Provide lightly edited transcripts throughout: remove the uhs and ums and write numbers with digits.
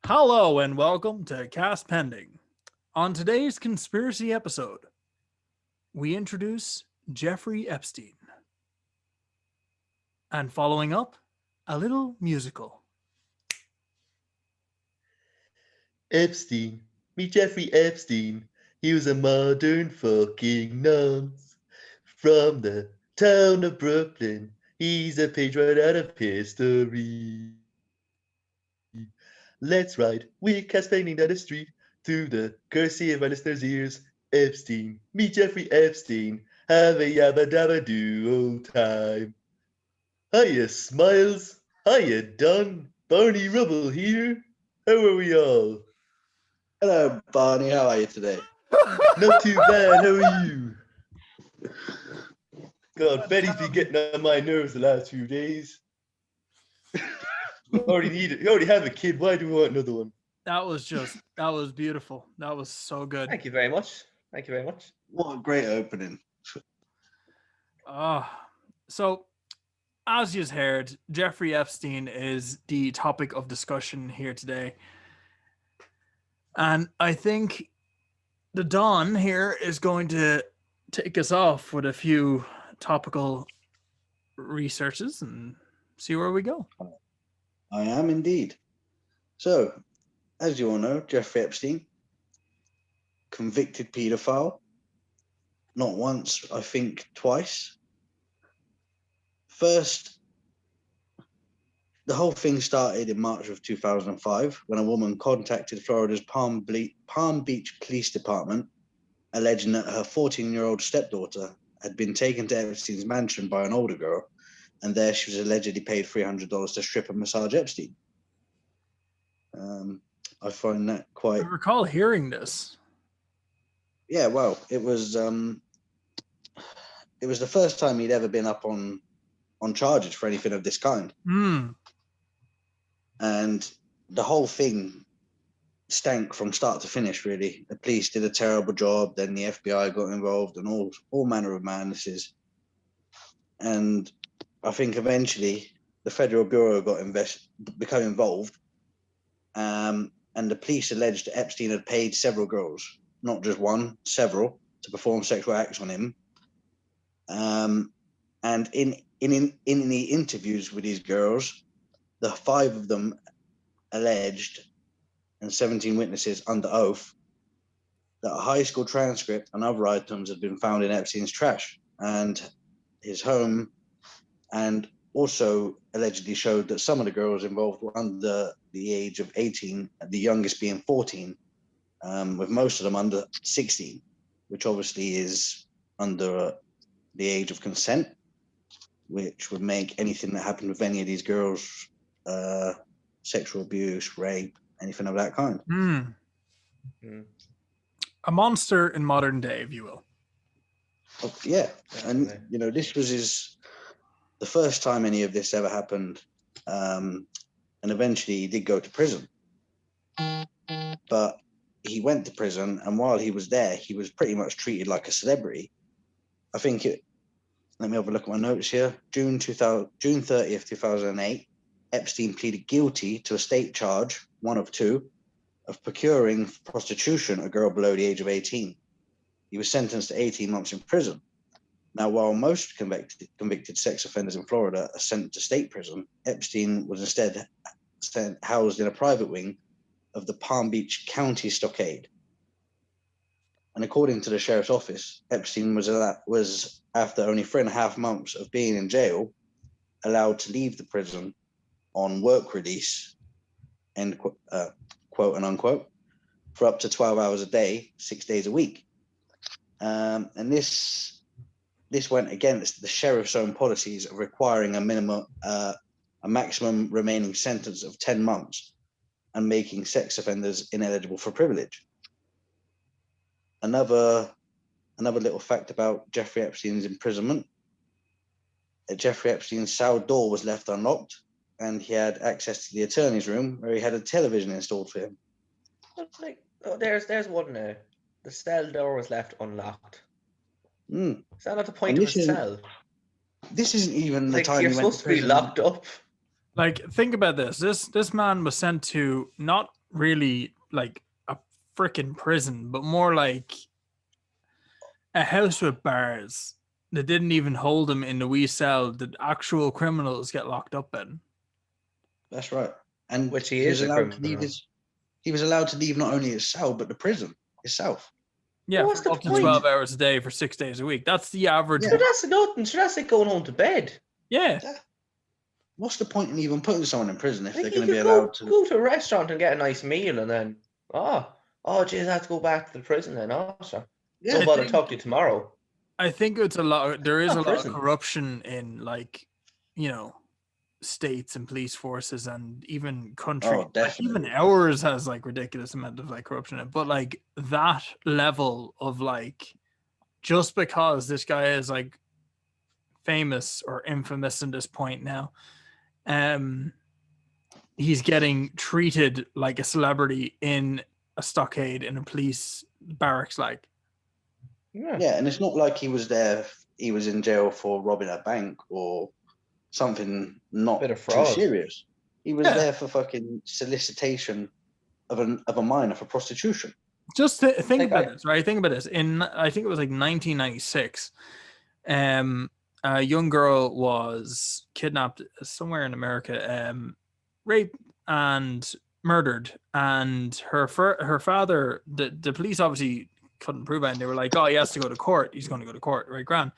Hello and welcome to Cast Pending. On today's conspiracy episode, we introduce Jeffrey Epstein. And following up, a little musical. Epstein. Meet Jeffrey Epstein. He was a modern fucking nonce from the town of Brooklyn. He's a page right out of history. Let's ride. We're campaigning down the street through the courtesy of our listeners' ears. Epstein. Meet Jeffrey Epstein. Have a yabba dabba do old time. Hiya, Smiles. Hiya, Don. Barney Rubble here. How are we all? Hello, Barney. How are you today? Not too bad. How are you? God, Betty's been getting on my nerves the last few days. You already have a kid. Why do we want another one? That was beautiful. That was so good. Thank you very much. What a great opening. So, as you've heard, Jeffrey Epstein is the topic of discussion here today. And I think the Don here is going to take us off with a few topical researches and see where we go. I am indeed. So, as you all know, Jeffrey Epstein, convicted paedophile. Not once, I think twice. First, the whole thing started in March of 2005 when a woman contacted Florida's Palm Beach Police Department alleging that her 14-year-old stepdaughter had been taken to Epstein's mansion by an older girl, and there she was allegedly paid $300 to strip and massage Epstein. I find that quite... I recall hearing this. Yeah, well, it was the first time he'd ever been up on charges for anything of this kind. And the whole thing stank from start to finish, really. The police did a terrible job, then the FBI got involved, and all manner of madnesses. And I think eventually the Federal Bureau became involved, and the police alleged that Epstein had paid several girls, not just one, several, to perform sexual acts on him. And in the interviews with these girls, the 5 of them alleged, and 17 witnesses under oath, that a high school transcript and other items had been found in Epstein's trash and his home, and also allegedly showed that some of the girls involved were under the age of 18, the youngest being 14, with most of them under 16, which obviously is under the age of consent, which would make anything that happened with any of these girls, sexual abuse, rape, anything of that kind. A monster in modern day, if you will. Oh, yeah, and this was the first time any of this ever happened, and eventually he did go to prison. But he went to prison, and while he was there, he was pretty much treated like a celebrity. I think let me have a look at my notes here. June 30th, 2008, Epstein pleaded guilty to a state charge, one of 2, of procuring for prostitution a girl below the age of 18. He was sentenced to 18 months in prison. Now, while most convicted sex offenders in Florida are sent to state prison, Epstein was instead housed in a private wing of the Palm Beach County Stockade. And according to the sheriff's office, Epstein was, after only 3.5 months of being in jail, allowed to leave the prison on work release, end quote and unquote, for up to 12 hours a day, 6 days a week. And this went against the sheriff's own policies of requiring a maximum remaining sentence of 10 months and making sex offenders ineligible for privilege. Another little fact about Jeffrey Epstein's imprisonment: Jeffrey Epstein's cell door was left unlocked, and he had access to the attorney's room where he had a television installed for him. There's one now. The cell door was left unlocked. Is that not the point And of a cell? This isn't even the time you're he went supposed to be locked up. Like, think about this. This man was sent to not really like a freaking prison, but more like a house with bars that didn't even hold him in the wee cell that actual criminals get locked up in. That's right. And Which he he was is a allowed to leave criminal. he was allowed to leave not only his cell but the prison itself. Yeah, What's for the up to point? 12 hours a day for 6 days a week. That's the average. Yeah. So that's nothing. So that's like going home to bed. Yeah. What's the point in even putting someone in prison if Like they're you going to be could allowed to? go to a restaurant and get a nice meal, and then geez, I have to go back to the prison then. So Yeah, don't bother talk to you tomorrow. I think it's a lot. There is Not a lot of prison. corruption in, like, you know, states and police forces and even countries. Oh, definitely. Like, even ours has like ridiculous amount of like corruption in it. But like that level of like, just because this guy is like famous or infamous at this point now, he's getting treated like a celebrity in a stockade in a police barracks. Like, Yeah, and it's not like he was there. He was in jail for robbing a bank or something not Bit of too fraud. serious. He was Yeah. there for fucking solicitation of a minor for prostitution. just think Like, about this, right? Think about this. In, I think it was like 1996, a young girl was kidnapped somewhere in America, raped and murdered, and her father, the police obviously couldn't prove it, and they were like, oh, he has to go to court, he's going to go to court, right? Grand.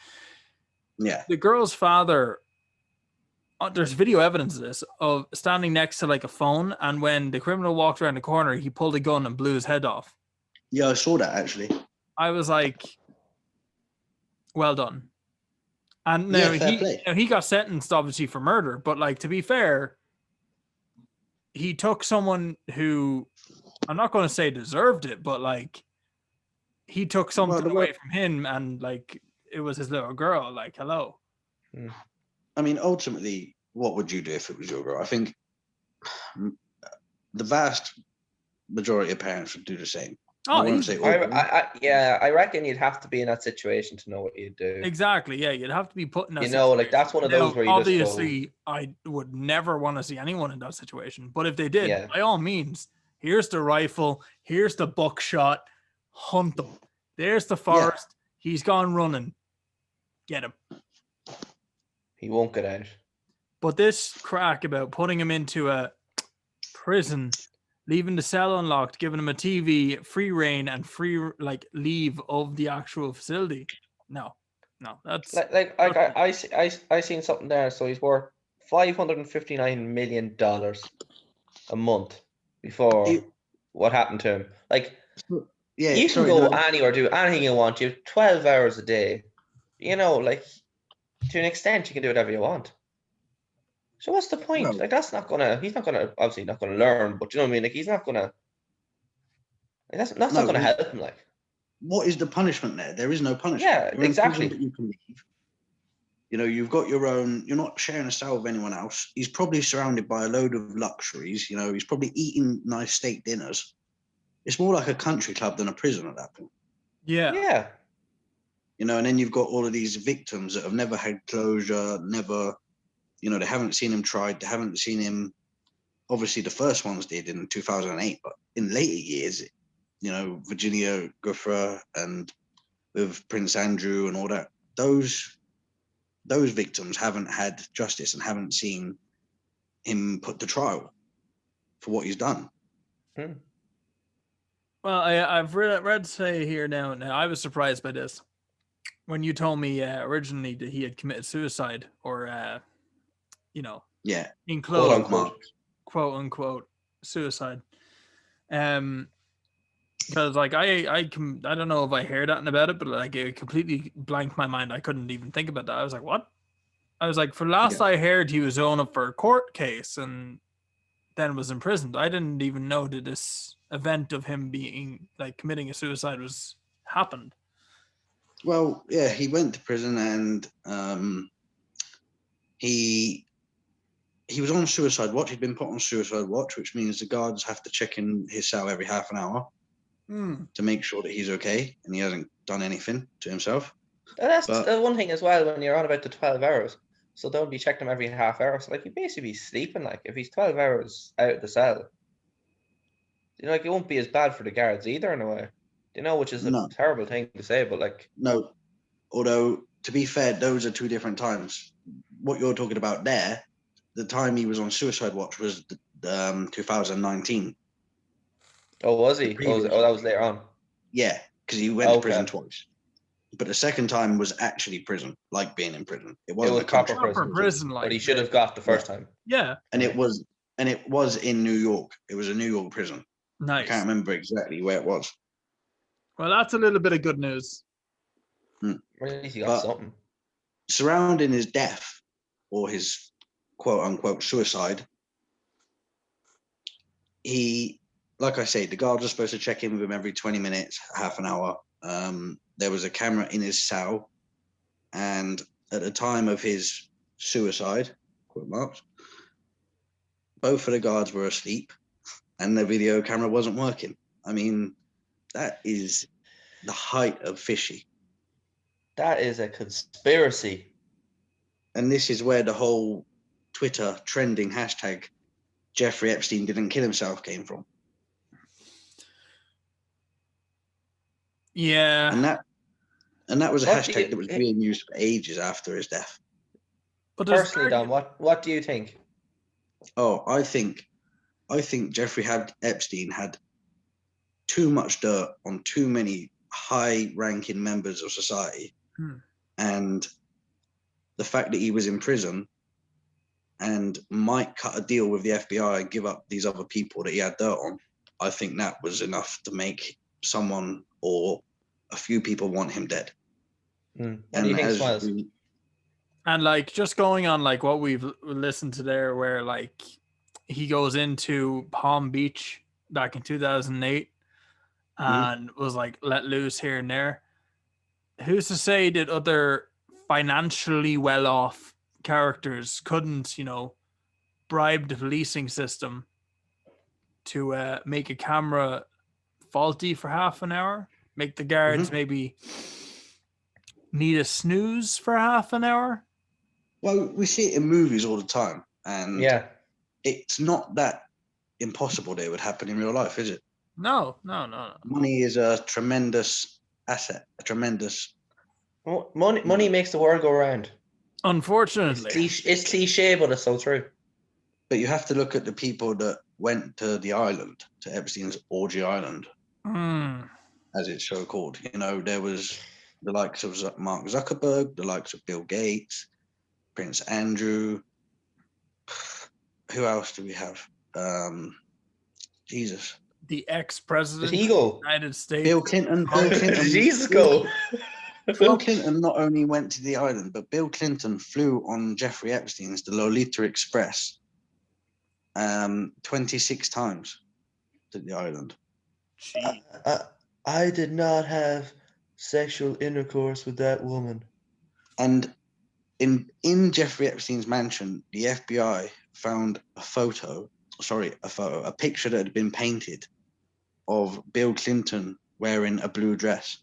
Yeah, The girl's father, there's video evidence of this, of standing next to like a phone, and when the criminal walked around the corner, he pulled a gun and blew his head off. yeah, I saw that actually. I was like, well done. And Yeah, now fair play. he got sentenced obviously for murder, but like, to be fair, he took someone who, I'm not going to say deserved it, but like, he took something the away word- from him, and like, it was his little girl. Like, hello. I mean, ultimately, what would you do if it was your girl? I think the vast majority of parents would do the same. Oh, I won't easy. say all of them. I reckon you'd have to be in that situation to know what you'd do. Exactly. Yeah, you'd have to be put in that You know, like, that's one of those where you just go- obviously, I would never want to see anyone in that situation. But if they did, Yeah. by all means, here's the rifle, here's the buckshot, hunt them. There's the forest. He's gone running. Get him. He won't get out. But this crack about putting him into a prison, leaving the cell unlocked, giving him a TV, free reign, and free like leave of the actual facility. No, that's I seen something there. So he's worth $559 million a month before what happened to him. Like, Yeah, you can go anywhere, do anything you want. You have 12 hours a day. You know, like, to an extent, you can do whatever you want. So what's the point? No. Like, he's not gonna learn, but you know what I mean? Like, he's not gonna, like, that's not gonna help him. Like, what is the punishment there? There is no punishment. Yeah, You're in exactly. prison, but you can leave. You know, you've got your own, you're not sharing a cell with anyone else. He's probably surrounded by a load of luxuries. You know, he's probably eating nice steak dinners. It's more like a country club than a prison at that point. yeah. You know, and then you've got all of these victims that have never had closure, never, you know, they haven't seen him tried. They haven't seen him. Obviously, the first ones did in 2008, but in later years, you know, Virginia Giuffre and with Prince Andrew and all that, those victims haven't had justice and haven't seen him put to trial for what he's done. Well, I've read say here now. I was surprised by this when you told me originally that he had committed suicide, or you know, in close quote unquote suicide. Because like I don't know if I heard that about it, but like it completely blanked my mind. I couldn't even think about that. I was like, what? I was like, for last I heard, he was on up for a court case and then was imprisoned. I didn't even know that this event of him being like committing a suicide was happened. Well, yeah, he went to prison and he was on suicide watch. He'd been put on suicide watch, which means the guards have to check in his cell every half an hour to make sure that he's okay and he hasn't done anything to himself. That's the one thing as well when you're on about the 12 hours. So they'll be checking him every half hour. So like, he'd basically be sleeping. Like, if he's 12 hours out of the cell, Like it won't be as bad for the guards either in a way. Which is a No. terrible thing to say, but like No. Although, to be fair, those are two different times. What you're talking about there, the time he was on suicide watch was 2019. oh, was he? The previous That was later on. Yeah, because he went to prison Okay. twice. But the second time was actually prison, like being in prison. It It wasn't was a country. Proper prison, like. But he should have got the first time. Yeah. And it was in New York. It was a New York prison. I Nice. can't remember exactly where it was. Well, that's a little bit of good news. At least he got But- something. Surrounding his death or his quote unquote suicide, he, like I say, the guards were supposed to check in with him every 20 minutes, half an hour. There was a camera in his cell, and at the time of his suicide, quote marks, both of the guards were asleep, and the video camera wasn't working. I mean, that is the height of fishy. That is a conspiracy. And this is where the whole Twitter trending hashtag Jeffrey Epstein didn't kill himself came from. Yeah. And that was a What do hashtag you- that was being used for ages after his death. But there's Personally, Don, what do you think? Oh, I think Jeffrey Epstein had too much dirt on too many high-ranking members of society. And the fact that he was in prison and might cut a deal with the FBI and give up these other people that he had dirt on, I think that was enough to make someone or a few people want him dead. What do you think, Smiles? And like just going on like what we've listened to there, where like he goes into Palm Beach back in 2008 and was like let loose here and there. Who's to say that other financially well-off characters couldn't, bribe the policing system to make a camera faulty for half an hour, make the guards maybe need a snooze for half an hour? Well, we see it in movies all the time, and Yeah. it's not that impossible that it would happen in real life, is it? No. Money is a tremendous asset, a tremendous. Money makes the world go round. Unfortunately. It's cliche, but it's so true. But you have to look at the people that went to the island, to Epstein's orgy island, as it's so called. There was the likes of Mark Zuckerberg, the likes of Bill Gates, Prince Andrew. Who else do we have? Jesus. The ex-president Did he of the go? United States. Bill Clinton. Did Jesus go? Bill Clinton not only went to the island, but Bill Clinton flew on Jeffrey Epstein's the Lolita Express 26 times to the island. I did not have sexual intercourse with that woman. And in Jeffrey Epstein's mansion, the FBI found a picture that had been painted of Bill Clinton wearing a blue dress.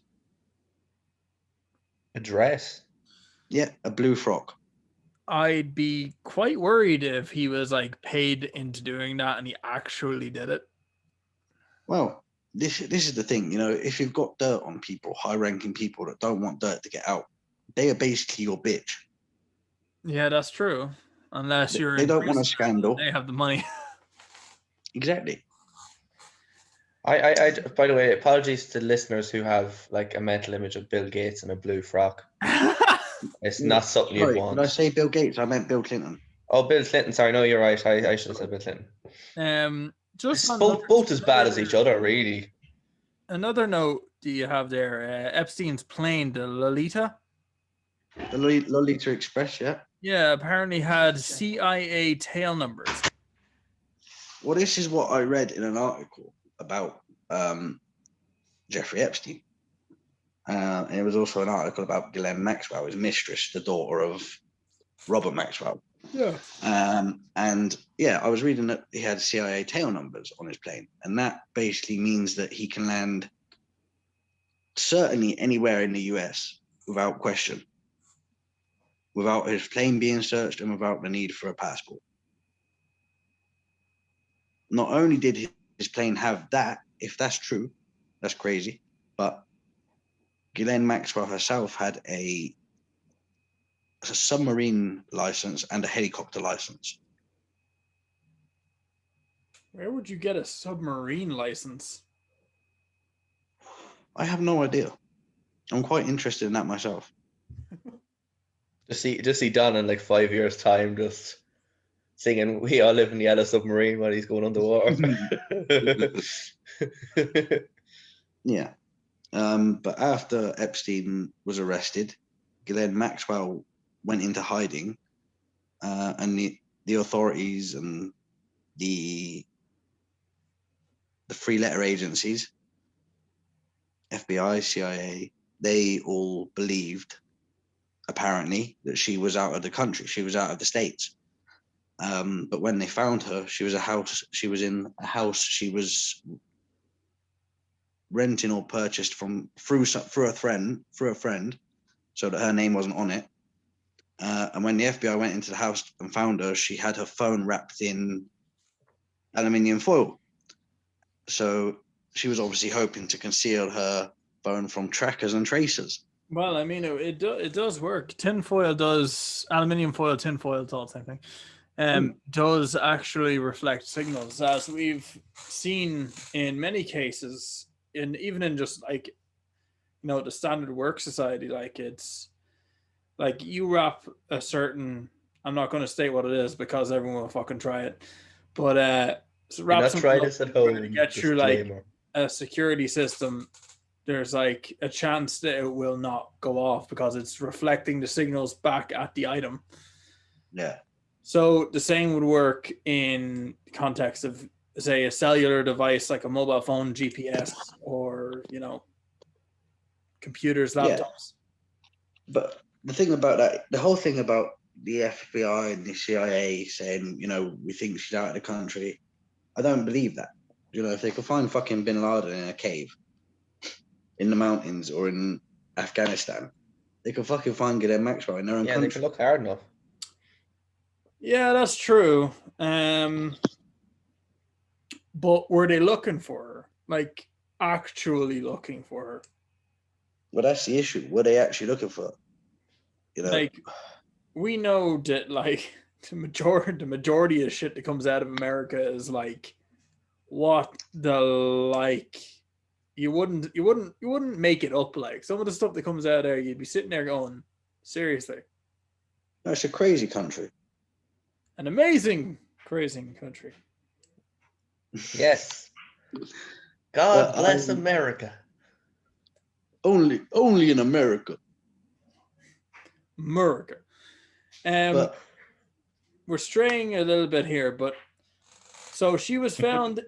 A dress? Yeah, a blue frock. I'd be quite worried if he was like paid into doing that and he actually did it. Well, this is the thing, if you've got dirt on people, high-ranking people that don't want dirt to get out, they are basically your bitch. Yeah, that's true. Unless you're They in don't want a prison, scandal. they have the money. Exactly. I by the way, apologies to listeners who have like a mental image of Bill Gates in a blue frock. It's not something you'd Sorry, want. did I say Bill Gates? I meant Bill Clinton. Oh, Bill Clinton. Sorry, no, you're right. I should have said Bill Clinton. Just on Both as bad as each other, really. Another note do you have there? Epstein's plane, the Lolita. The Lolita Express, yeah. Yeah, apparently had CIA tail numbers. Well, this is what I read in an article about Jeffrey Epstein. And it was also an article about Ghislaine Maxwell, his mistress, the daughter of Robert Maxwell. Yeah. And yeah, I was reading that he had CIA tail numbers on his plane. And that basically means that he can land certainly anywhere in the US without question, without his plane being searched and without the need for a passport. Not only did his plane have that. If that's true, that's crazy. But Ghislaine Maxwell herself had a submarine license and a helicopter license. Where would you get a submarine license? I have no idea. I'm quite interested in that myself. Just see Don in like 5 years' time, just singing "We All Live in the Yellow Submarine" while he's going underwater. Yeah. But after Epstein was arrested, Ghislaine Maxwell went into hiding, and the authorities and the free letter agencies, FBI, CIA, they all believed, apparently, that she was out of the country. She was out of the States. But when they found her, she was in a house she was renting or purchased through a friend, so that her name wasn't on it. And when the FBI went into the house and found her, she had her phone wrapped in aluminium foil. So she was obviously hoping to conceal her phone from trackers and tracers. Well, I mean, it does work. Aluminium foil, tin foil, it's all the same thing. Does actually reflect signals, as we've seen in many cases, even in just like, the standard work society. Like, it's like you wrap a certain, I'm not going to state what it is because everyone will fucking try it, but so wrap not something try up this at home. to get through like a security system. There's like a chance that it will not go off because it's reflecting the signals back at the item. Yeah. So the same would work in the context of, say, a cellular device like a mobile phone, GPS, or computers, laptops. Yeah. But the thing about that, the whole thing about the FBI and the CIA saying, we think she's out of the country, I don't believe that. If they could find fucking Bin Laden in a cave in the mountains or in Afghanistan, they could fucking find Ghislaine Maxwell in their own country. Yeah, they can look hard enough. Yeah, that's true. But were they looking for her? Like, actually looking for her? Well, that's the issue. Were they actually looking for her? Like, we know that, like, the majority of shit that comes out of America is like, what the, like, you wouldn't make it up. Like, some of the stuff that comes out there, you'd be sitting there going, seriously. No, it's a crazy country. An amazing, crazy country. Yes. God bless America. Only in America. America. But we're straying a little bit here, but so she was found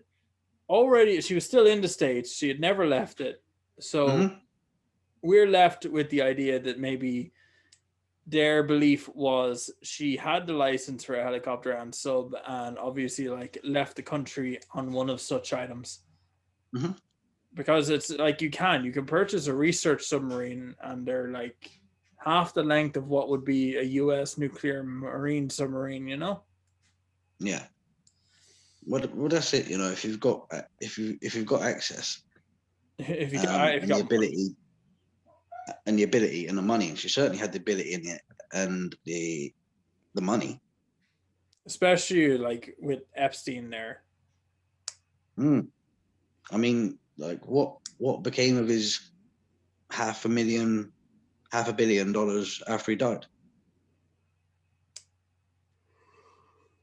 already. She was still in the States. She had never left it. So we're left with the idea that maybe their belief was she had the license for a helicopter and sub, and obviously like left the country on one of such items. Because it's like you can purchase a research submarine and they're like half the length of what would be a US nuclear marine submarine, Yeah. Well, that's it. If you've got access, if you the ability and the money, and she certainly had the ability in it and the money, especially like with Epstein there. I mean, like what became of his $500 million after he died?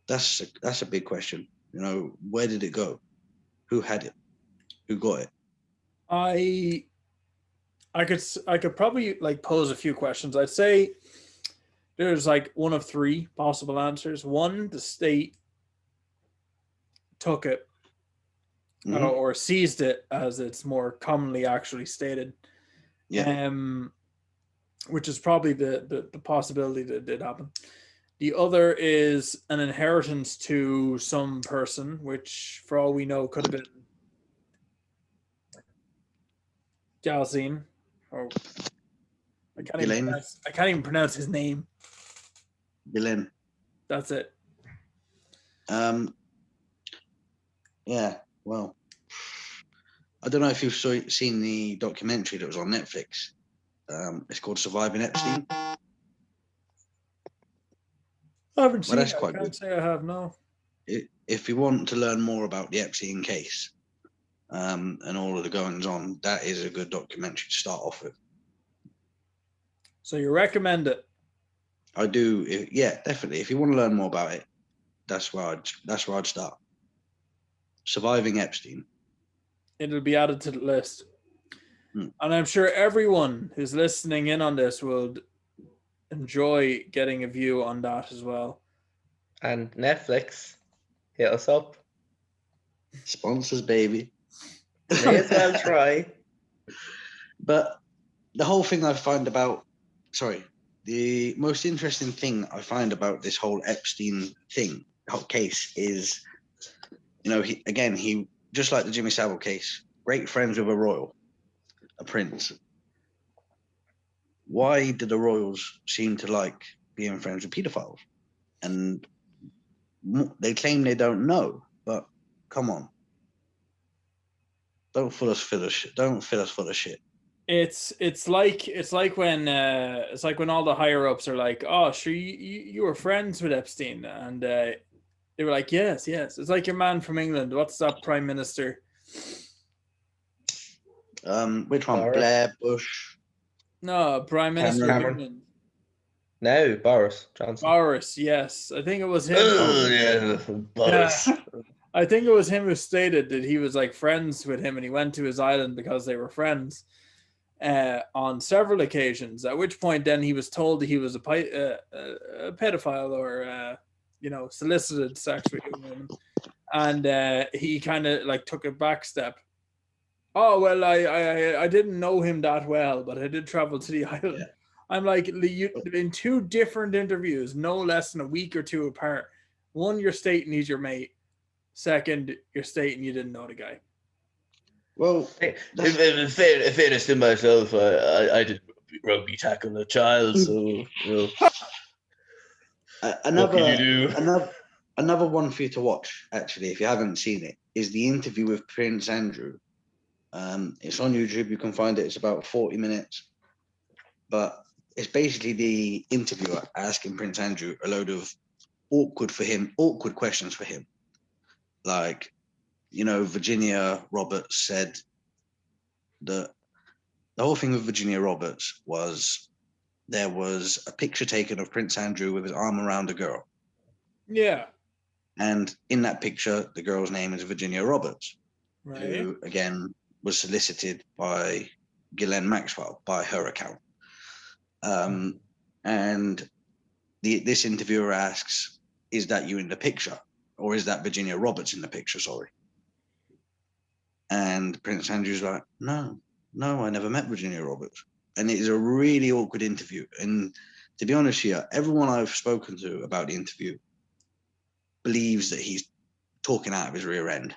That's a big question. Where did it go? Who had it? Who got it? I could probably like pose a few questions. I'd say there's like one of three possible answers. One, the state took it or seized it, as it's more commonly actually stated. Yeah. Which is probably the possibility that did happen. The other is an inheritance to some person, which for all we know could have been Jalzine. Oh, I can't even pronounce his name. Ghislaine. That's it. Yeah. Well, I don't know if you've seen the documentary that was on Netflix. It's called Surviving Epstein. I haven't seen that's it. I quite can't good. say I have, no. If you want to learn more about the Epstein case and all of the goings on, that is a good documentary to start off with. So you recommend it? I do. Yeah, definitely. If you want to learn more about it, that's where I'd start. Surviving Epstein. It'll be added to the list. Hmm. And I'm sure everyone who's listening in on this will enjoy getting a view on that as well. And Netflix, hit us up. Sponsors, baby. May as well try. But the whole thing I find about, the most interesting thing I find about this whole Epstein case is, he just like the Jimmy Savile case, great friends with a royal, a prince. Why do the royals seem to like being friends with pedophiles? And they claim they don't know, but come on. Don't fill us full of shit. Don't fill us full of shit. It's like when all the higher ups are like, oh, sure, you were friends with Epstein, and they were like, yes. It's like your man from England. What's that prime minister? Which one? Boris. Blair, Bush. No, prime minister of Cameron. England. No, Boris Johnson. Boris, yes, I think it was him. Oh yeah, Boris. Yeah. I think it was him who stated that he was like friends with him, and he went to his island because they were friends. On several occasions, at which point then he was told that he was a pedophile or solicited sex with young women, and he kind of like took a back step. Oh well, I didn't know him that well, but I did travel to the island. Yeah. I'm like, in two different interviews, no less than a week or two apart. One, you're stating he's your mate. Second, you're stating you didn't know the guy. Well, in fairness to myself, I did rugby tackle a child, so another one for you to watch, actually, if you haven't seen it, is the interview with Prince Andrew. It's on YouTube. You can find it. It's about 40 minutes, but it's basically the interviewer asking Prince Andrew a load of awkward questions for him, like. Virginia Roberts said that the whole thing with Virginia Roberts was there was a picture taken of Prince Andrew with his arm around a girl. Yeah. And in that picture, the girl's name is Virginia Roberts, right. Who, again, was solicited by Ghislaine Maxwell, by her account. And this interviewer asks, is that you in the picture? Or is that Virginia Roberts in the picture, sorry? And Prince Andrew's like, no, I never met Virginia Roberts. And it is a really awkward interview. And to be honest here, everyone I've spoken to about the interview believes that he's talking out of his rear end.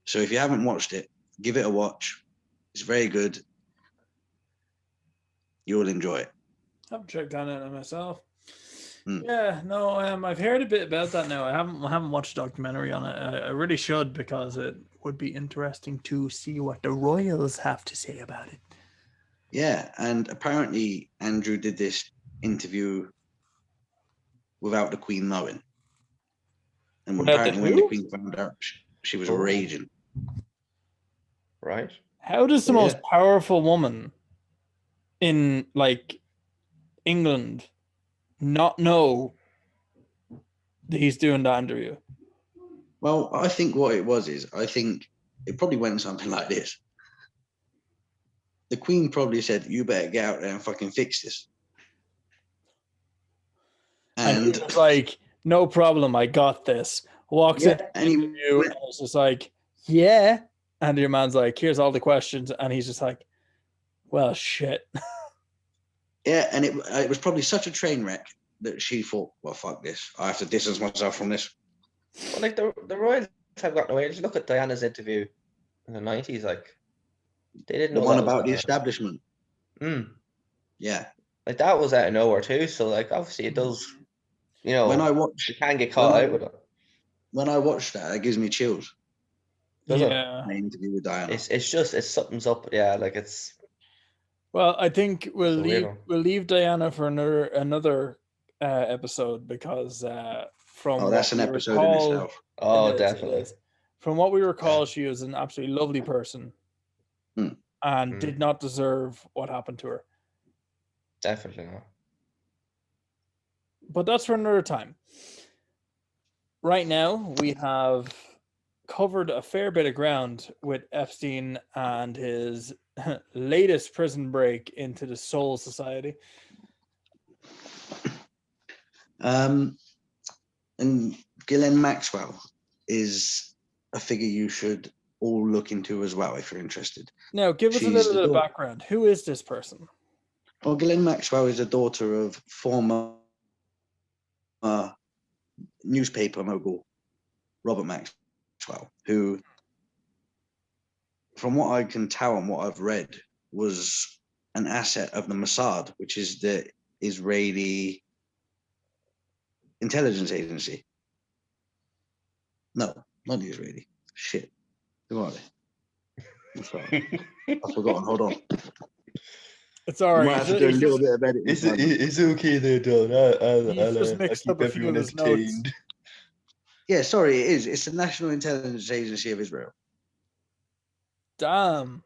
So if you haven't watched it, give it a watch. It's very good. You'll enjoy it. I've checked on it myself. Yeah, no, I've heard a bit about that now. I haven't watched a documentary on it. I really should, because it would be interesting to see what the royals have to say about it. Yeah, and apparently Andrew did this interview without the Queen knowing. And apparently when the Queen found out, she was raging. Right. How does the most powerful woman in, like, England not know that he's doing that interview? Well, I think what it was is, I think it probably went something like this. The Queen probably said, you better get out there and fucking fix this. And he was like, no problem, I got this. Walks in the interview and it's just like, yeah. And your man's like, here's all the questions. And he's just like, well, shit. Yeah, and it was probably such a train wreck that she thought, well, fuck this. I have to distance myself from this. Well, like the royals have gotten away. Just look at Diana's interview in the 90s. Like, they didn't know the one about the establishment. Yeah. Like, that was out of nowhere too. So, like, obviously it does, when I watch, you can get caught out with it. When I watch that, it gives me chills. Does it? Yeah. My interview with Diana. It's just it something's up. Yeah, like it's Well, I think we'll It's a weird leave Diana for another episode because from Oh, that's what an we episode in recall, itself. oh it is, definitely. it is. From what we recall, she was an absolutely lovely person Hmm. and Hmm. did not deserve what happened to her. Definitely not. But that's for another time. Right now, we have covered a fair bit of ground with Epstein and his latest prison break into the Soul Society. And Ghislaine Maxwell is a figure you should all look into as well if you're interested. Now, give us a She's little the bit of daughter- background. Who is this person? Well, Ghislaine Maxwell is a daughter of former newspaper mogul Robert Maxwell, who, from what I can tell and what I've read, was an asset of the Mossad, which is the Israeli intelligence agency. No, not the Israeli. Shit. Who are they? I'm sorry. I've forgotten. Hold on. It's all I right. might have to do a little bit of editing. It's okay there, Don. He's just I'll mixed keep up a few everyone of his notes. entertained. Yeah, sorry, it is. It's the National Intelligence Agency of Israel. Damn.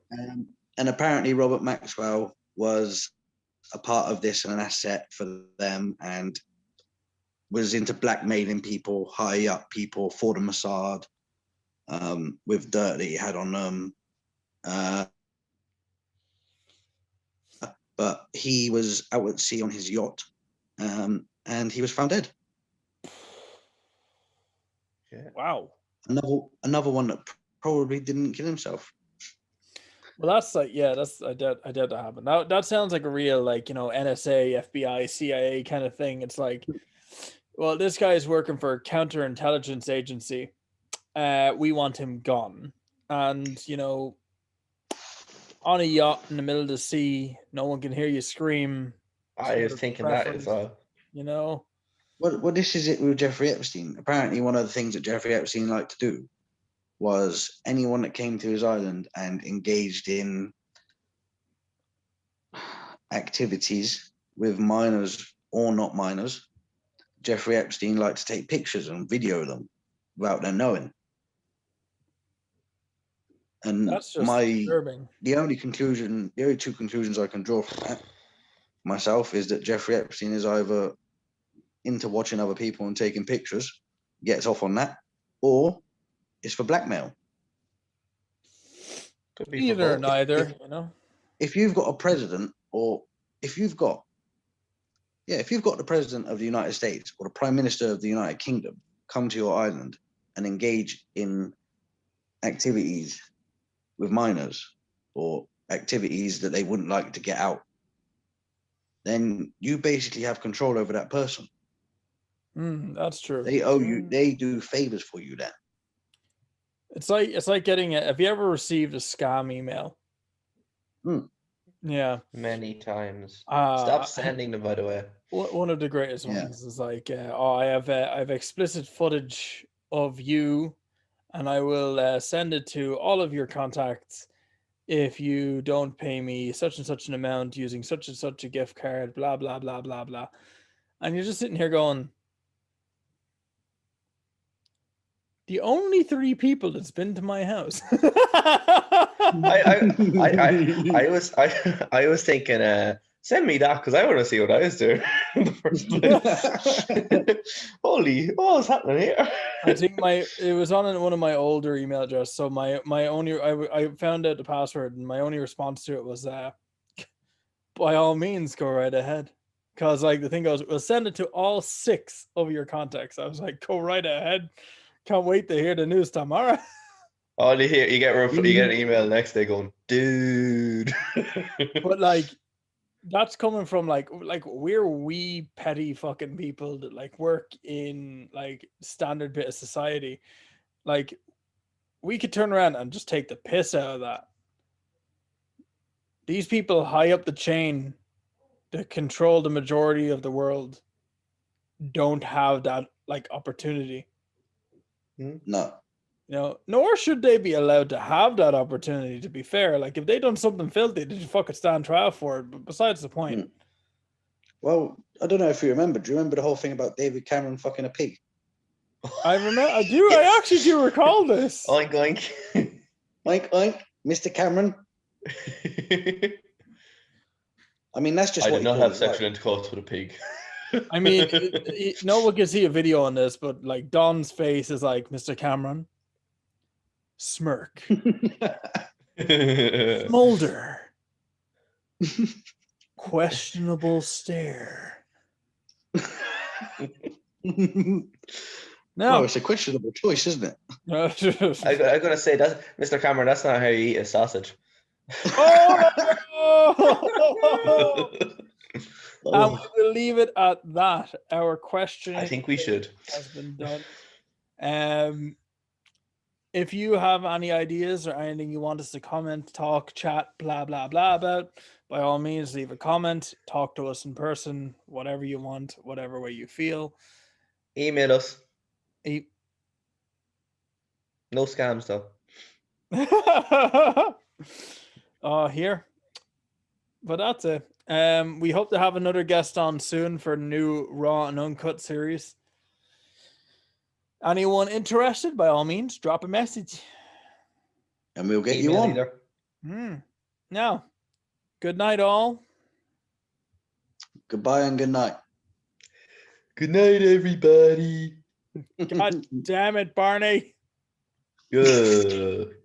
And apparently Robert Maxwell was a part of this and an asset for them and was into blackmailing people, high up people for the Mossad with dirt that he had on them. But he was out at sea on his yacht and he was found dead. Wow. Another one that probably didn't kill himself. Well, that's like, yeah, that's I doubt that happened. That sounds like a real, like, you know, NSA, FBI, CIA kind of thing. It's like, well, this guy is working for a counterintelligence agency. We want him gone. And, you know, on a yacht in the middle of the sea, no one can hear you scream. I was thinking that as well. You know? Well, this is it with Jeffrey Epstein. Apparently, one of the things that Jeffrey Epstein liked to do was anyone that came to his island and engaged in activities with minors or not minors, Jeffrey Epstein liked to take pictures and video them without them knowing. And That's just disturbing. the only two conclusions I can draw from that myself is that Jeffrey Epstein is either into watching other people and taking pictures, gets off on that, or it's for blackmail. Could be Either or for both. neither, you know? If you've got a president, or if you've got the president of the United States or the prime minister of the United Kingdom come to your island and engage in activities with minors or activities that they wouldn't like to get out, then you basically have control over that person. That's true. They owe you. They do favors for you then. It's like getting have you ever received a scam email? Yeah. Many times. Stop sending them, by the way. One of the greatest ones is like, I have explicit footage of you, and I will send it to all of your contacts if you don't pay me such and such an amount using such and such a gift card, blah, blah, blah, blah, blah. And you're just sitting here going, the only 3 people that's been to my house. I was thinking, send me that because I want to see what I was doing in the first place. Holy, what's happening here? I think it was on one of my older email addresses. So my only I found out the password, and my only response to it was, by all means, go right ahead. Because like the thing goes, we'll send it to all 6 of your contacts. I was like, go right ahead. Can't wait to hear the news tomorrow. All you hear, you get an email the next day going, dude. But like, that's coming from like we're wee petty fucking people that like work in like standard bit of society. Like, we could turn around and just take the piss out of that. These people high up the chain that control the majority of the world don't have that like opportunity. No. You know, nor should they be allowed to have that opportunity, to be fair. Like, if they done something filthy, they should fucking stand trial for it. But besides the point. Well, I don't know if you remember. Do you remember the whole thing about David Cameron fucking a pig? I remember. I do. I actually do recall this. Oink, oink. Oink, oink, Mr. Cameron. I mean, that's just I what did he not called have his sexual wife. intercourse with a pig. I mean, no one can see a video on this, but like Don's face is like Mr. Cameron. Smirk. Smolder. Questionable stare. Well, No. it's a questionable choice, isn't it? I gotta say that, Mr. Cameron, that's not how you eat a sausage. Oh! And we will leave it at that. Our question I think we should. has been done. If you have any ideas or anything you want us to comment, talk, chat, blah, blah, blah about, by all means, leave a comment, talk to us in person, whatever you want, whatever way you feel. Email us. E- No scams, though. Here. But that's it. We hope to have another guest on soon for a new Raw and Uncut series. Anyone interested, by all means, drop a message. And we'll get Email you on. either. Now, good night, all. Goodbye and good night. Good night, everybody. God damn it, Barney. Good.